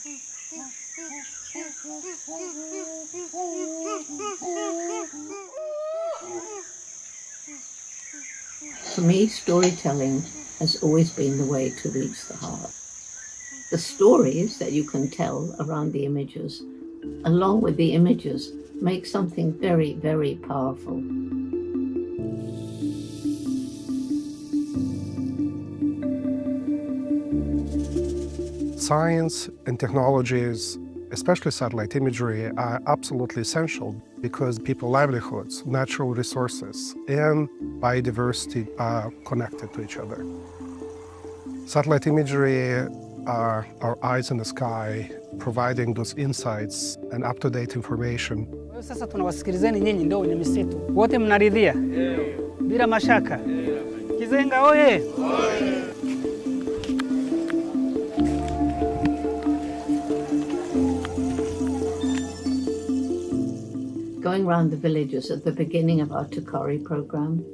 For me, storytelling has always been the way to reach the heart. The stories that you can tell around the images, along with the images, make something very, very powerful. Science and technologies, especially satellite imagery, are absolutely essential because people's livelihoods, natural resources, and biodiversity are connected to each other. Satellite imagery are our eyes in the sky, providing those insights and up-to-date information. Sasa tunawasikilizeni nyinyi ndio wenye misitu. Wote mnaridhia? Bila mashaka. Kizenga oye! Going around the villages at the beginning of our Tukari program,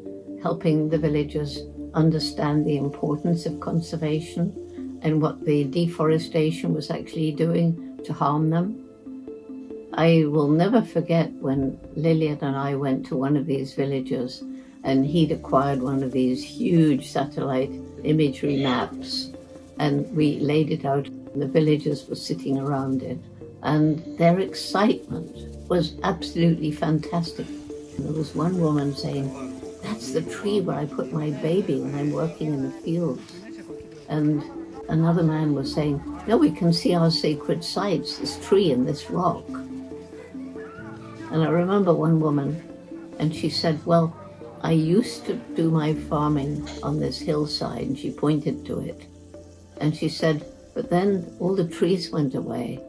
helping the villagers understand the importance of conservation and what the deforestation was actually doing to harm them. I will never forget when Lillian and I went to one of these villages and he'd acquired one of these huge satellite imagery maps and we laid it out. The villagers were sitting around it and their excitement was absolutely fantastic. There was one woman saying, "That's the tree where I put my baby when I'm working in the fields." And another man was saying, "No, we can see our sacred sites, this tree and this rock." And I remember one woman, and she said, "Well, I used to do my farming on this hillside," and she pointed to it. And she said, "But then all the trees went away,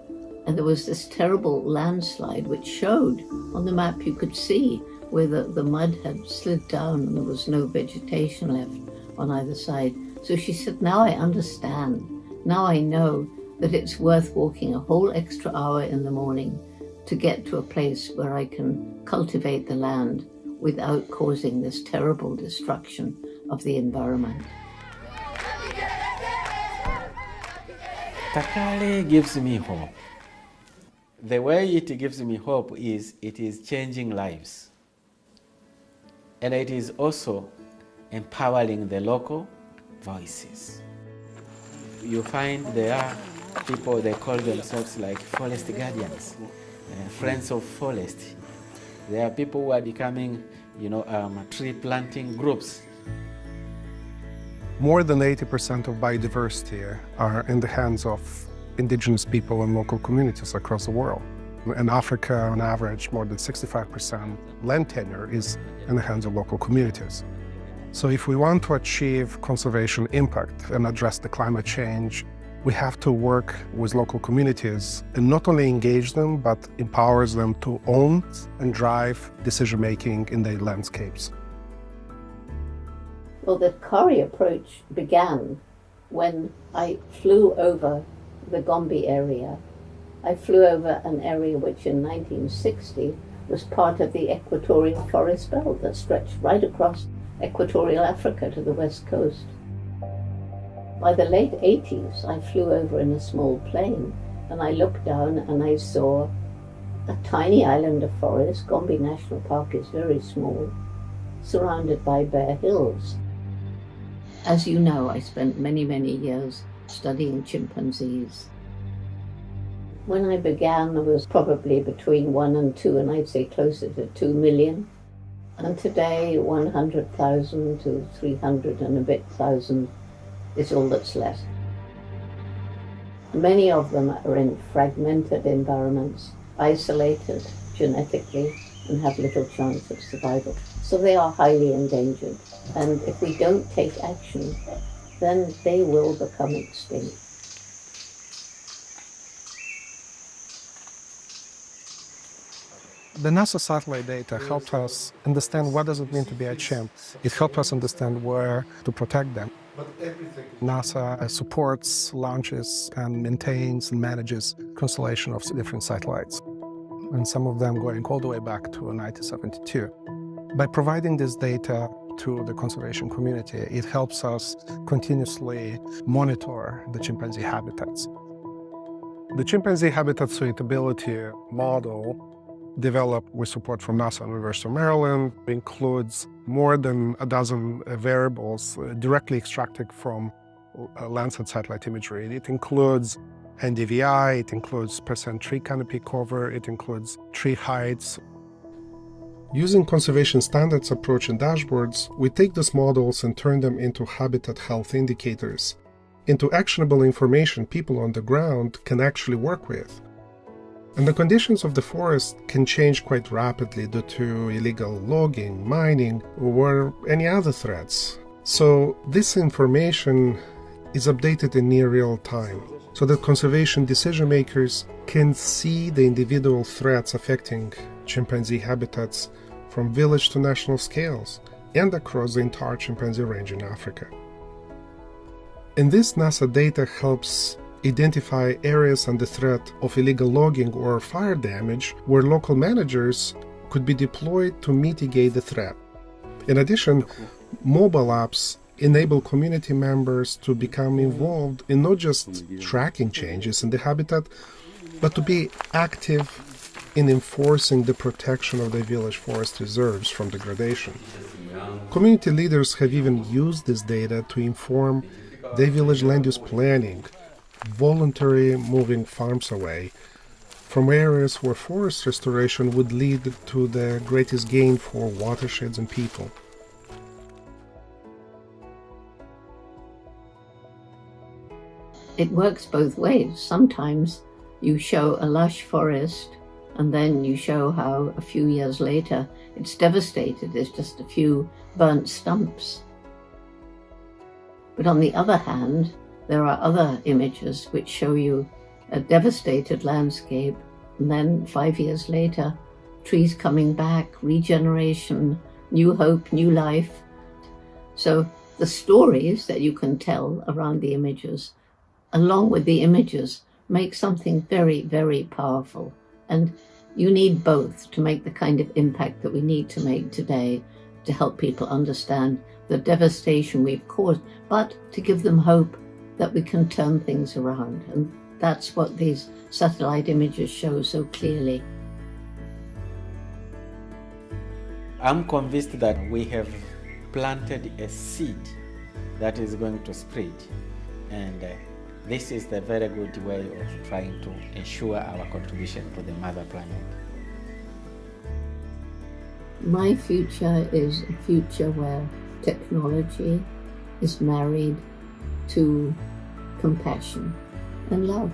and there was this terrible landslide which showed on the map you could see where the mud had slid down and there was no vegetation left on either side." So she said, "Now I understand. Now I know that it's worth walking a whole extra hour in the morning to get to a place where I can cultivate the land without causing this terrible destruction of the environment." Takale gives me hope. The way it gives me hope is it is changing lives. And it is also empowering the local voices. You find there are people, they call themselves like forest guardians, friends of forest. There are people who are becoming, tree planting groups. More than 80% of biodiversity are in the hands of indigenous people and local communities across the world. In Africa, on average, more than 65% land tenure is in the hands of local communities. So if we want to achieve conservation impact and address the climate change, we have to work with local communities and not only engage them, but empowers them to own and drive decision-making in their landscapes. Well, the Kari approach began when I flew over the Gombe area. I flew over an area which in 1960 was part of the equatorial forest belt that stretched right across equatorial Africa to the west coast. By the late 80s, I flew over in a small plane and I looked down and I saw a tiny island of forest. Gombe National Park is very small, surrounded by bare hills. As you know, I spent many, many years studying chimpanzees. When I began, there was probably between 1 and 2, and I'd say closer to 2 million. And today, 100,000 to 300 and a bit thousand is all that's left. Many of them are in fragmented environments, isolated genetically, and have little chance of survival. So they are highly endangered. And if we don't take action, then they will become extinct. The NASA satellite data helped us understand what does it mean to be a chimp. It helped us understand where to protect them. NASA supports, launches, and maintains and manages constellation of different satellites, and some of them going all the way back to 1972. By providing this data to the conservation community, it helps us continuously monitor the chimpanzee habitats. The chimpanzee habitat suitability model, developed with support from NASA and University of Maryland, includes more than a dozen variables directly extracted from Landsat satellite imagery. It includes NDVI, it includes percent tree canopy cover, it includes tree heights. Using conservation standards approach and dashboards, we take these models and turn them into habitat health indicators, into actionable information people on the ground can actually work with. And the conditions of the forest can change quite rapidly due to illegal logging, mining, or any other threats. So this information is updated in near real time, so that conservation decision makers can see the individual threats affecting chimpanzee habitats from village to national scales and across the entire chimpanzee range in Africa. And this NASA data helps identify areas under threat of illegal logging or fire damage where local managers could be deployed to mitigate the threat. In addition, mobile apps enable community members to become involved in not just tracking changes in the habitat, but to be active in enforcing the protection of their village forest reserves from degradation. Community leaders have even used this data to inform their village land use planning, voluntarily moving farms away from areas where forest restoration would lead to the greatest gain for watersheds and people. It works both ways. Sometimes you show a lush forest and then you show how a few years later it's devastated. There's just a few burnt stumps. But on the other hand, there are other images which show you a devastated landscape and then 5 years later, trees coming back, regeneration, new hope, new life. So the stories that you can tell around the images, along with the images, make something very, very powerful. And you need both to make the kind of impact that we need to make today to help people understand the devastation we've caused, but to give them hope that we can turn things around. And that's what these satellite images show so clearly. I'm convinced that we have planted a seed that is going to spread, and this is the very good way of trying to ensure our contribution to the mother planet. My future is a future where technology is married to compassion and love.